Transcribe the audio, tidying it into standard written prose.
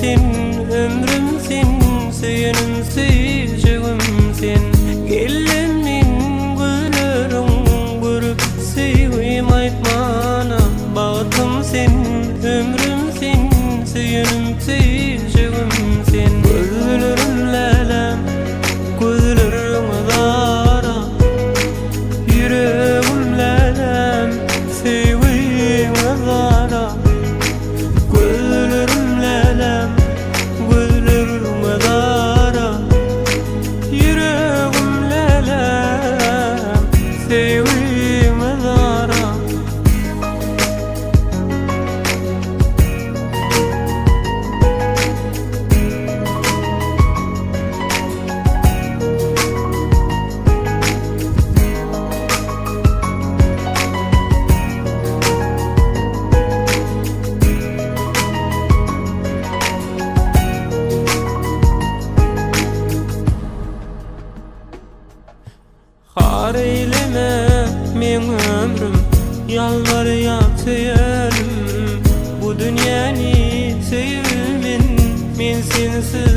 sen, ömrümsen, söyünümsen, şegümsen. Gellemin güllerin görüp sevim aytmana. Bağıtım sen, ömrümsen, söyünümsen, şegümsen. Gözlerim lelem, gözlerim dara, yüreğim lelem, sevim dara. Gözlerim lelem, gözlerim dara, yüreğim lelem, sevim dara. Har eyleme men ömrüm, yalvarýar söýerim. Bu dünýäni sevmin, men sensiz